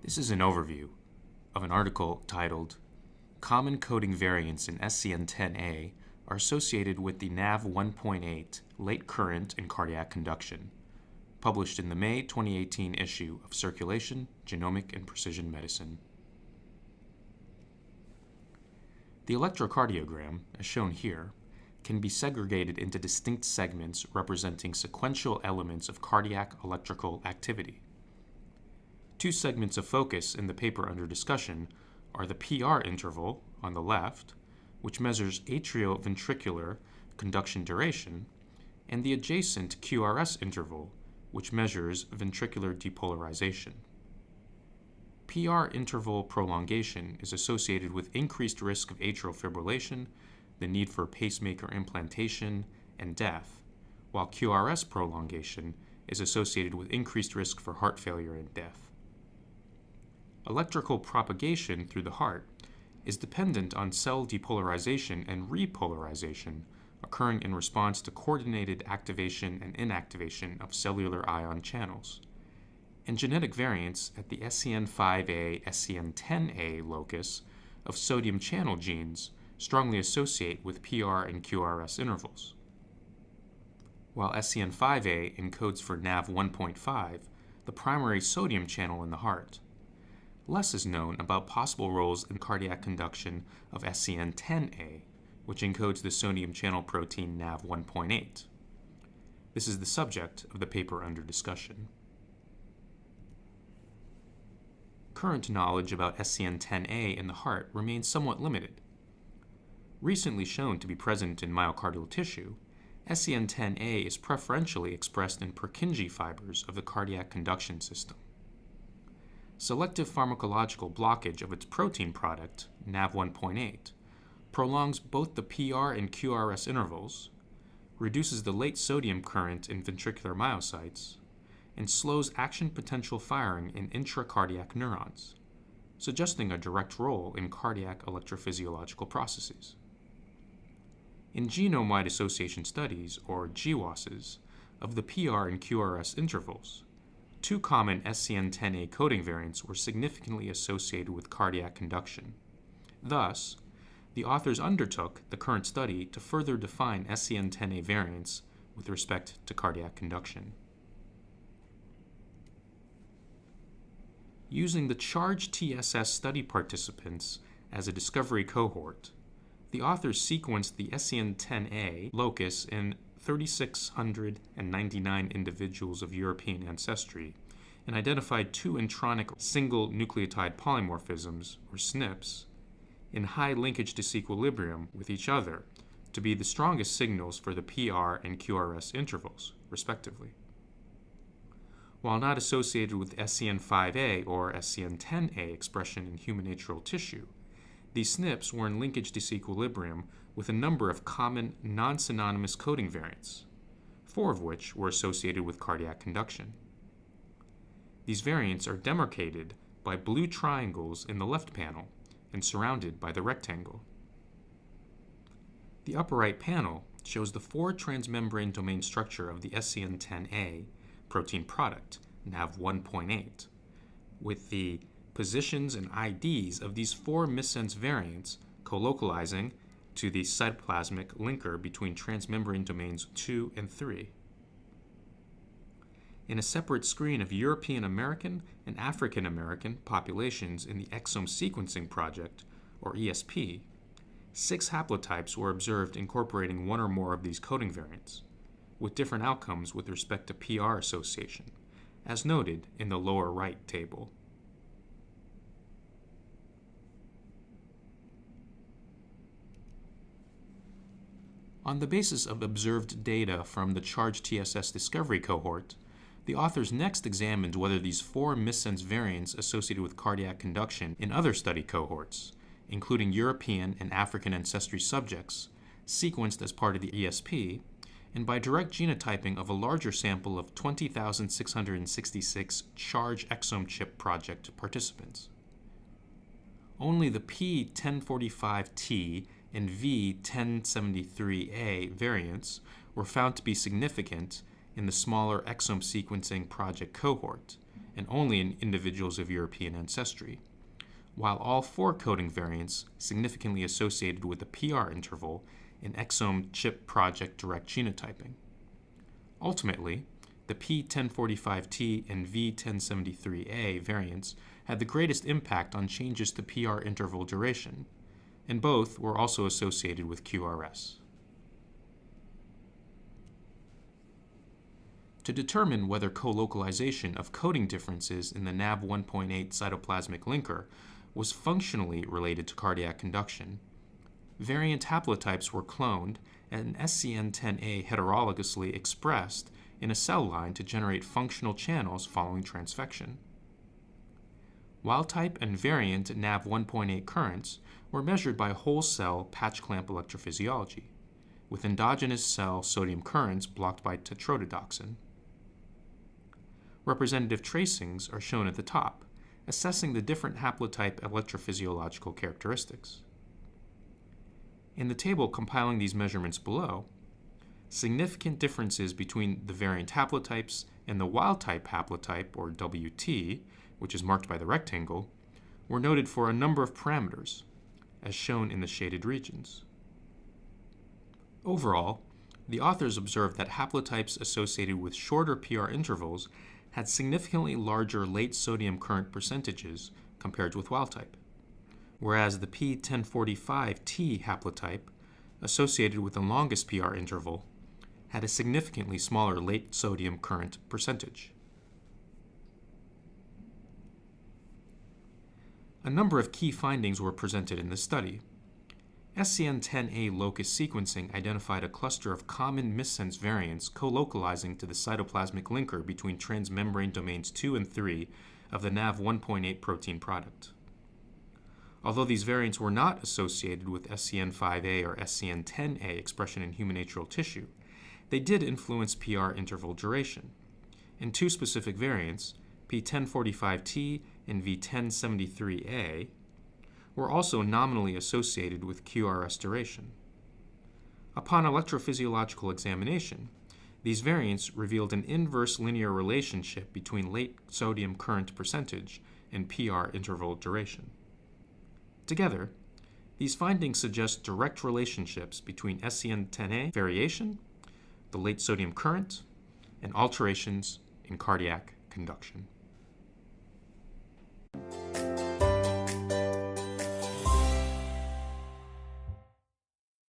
This is an overview of an article titled Common Coding Variants in SCN10A are associated with the NaV1.8 late current in cardiac conduction, published in the May 2018 issue of Circulation, Genomic and Precision Medicine. The electrocardiogram, as shown here, can be segregated into distinct segments representing sequential elements of cardiac electrical activity. Two segments of focus in the paper under discussion are the PR interval on the left, which measures atrioventricular conduction duration, and the adjacent QRS interval, which measures ventricular depolarization. PR interval prolongation is associated with increased risk of atrial fibrillation, the need for pacemaker implantation, and death, while QRS prolongation is associated with increased risk for heart failure and death. Electrical propagation through the heart is dependent on cell depolarization and repolarization occurring in response to coordinated activation and inactivation of cellular ion channels, and genetic variants at the SCN5A, SCN10A locus of sodium channel genes strongly associate with PR and QRS intervals. While SCN5A encodes for NaV1.5, the primary sodium channel in the heart, less is known about possible roles in cardiac conduction of SCN10A, which encodes the sodium channel protein NaV1.8. This is the subject of the paper under discussion. Current knowledge about SCN10A in the heart remains somewhat limited. Recently shown to be present in myocardial tissue, SCN10A is preferentially expressed in Purkinje fibers of the cardiac conduction system. Selective pharmacological blockage of its protein product, NaV1.8, prolongs both the PR and QRS intervals, reduces the late sodium current in ventricular myocytes, and slows action potential firing in intracardiac neurons, suggesting a direct role in cardiac electrophysiological processes. In genome-wide association studies, or GWASs, of the PR and QRS intervals, two common SCN10A coding variants were significantly associated with cardiac conduction. Thus, the authors undertook the current study to further define SCN10A variants with respect to cardiac conduction. Using the CHARGE-TSS study participants as a discovery cohort, the authors sequenced the SCN10A locus in 3,699 individuals of European ancestry and identified two intronic single nucleotide polymorphisms, or SNPs, in high linkage disequilibrium with each other to be the strongest signals for the PR and QRS intervals, respectively. While not associated with SCN5A or SCN10A expression in human atrial tissue, these SNPs were in linkage disequilibrium with a number of common non-synonymous coding variants, 4 of which were associated with cardiac conduction. These variants are demarcated by blue triangles in the left panel and surrounded by the rectangle. The upper right panel shows the 4 transmembrane domain structure of the SCN10A protein product, NaV1.8, with the positions and IDs of these 4 missense variants colocalizing to the cytoplasmic linker between transmembrane domains 2 and 3. In a separate screen of European American and African American populations in the Exome Sequencing Project, or ESP, 6 haplotypes were observed incorporating one or more of these coding variants, with different outcomes with respect to PR association, as noted in the lower right table. On the basis of observed data from the CHARGE-TSS discovery cohort, the authors next examined whether these 4 missense variants associated with cardiac conduction in other study cohorts, including European and African ancestry subjects, sequenced as part of the ESP, and by direct genotyping of a larger sample of 20,666 CHARGE exome chip project participants. Only the P1045T and V1073A variants were found to be significant in the smaller exome sequencing project cohort, and only in individuals of European ancestry, while all 4 coding variants significantly associated with the PR interval in exome chip project direct genotyping. Ultimately, the P1045T and V1073A variants had the greatest impact on changes to PR interval duration, and both were also associated with QRS. To determine whether co-localization of coding differences in the NaV1.8 cytoplasmic linker was functionally related to cardiac conduction, variant haplotypes were cloned and SCN10A heterologously expressed in a cell line to generate functional channels following transfection. Wild-type and variant NaV1.8 currents were measured by whole-cell patch clamp electrophysiology, with endogenous cell sodium currents blocked by tetrodotoxin. Representative tracings are shown at the top, assessing the different haplotype electrophysiological characteristics. In the table compiling these measurements below, significant differences between the variant haplotypes and the wild-type haplotype, or WT, which is marked by the rectangle, were noted for a number of parameters, as shown in the shaded regions. Overall, the authors observed that haplotypes associated with shorter PR intervals had significantly larger late sodium current percentages compared with wild-type, whereas the P1045T haplotype, associated with the longest PR interval, had a significantly smaller late sodium current percentage. A number of key findings were presented in the study. SCN10A locus sequencing identified a cluster of common missense variants co-localizing to the cytoplasmic linker between transmembrane domains 2 and 3 of the NaV1.8 protein product. Although these variants were not associated with SCN5A or SCN10A expression in human atrial tissue, they did influence PR interval duration. In 2 specific variants, P1045T and V1073A, were also nominally associated with QRS duration. Upon electrophysiological examination, these variants revealed an inverse linear relationship between late sodium current percentage and PR interval duration. Together, these findings suggest direct relationships between SCN10A variation, the late sodium current, and alterations in cardiac conduction.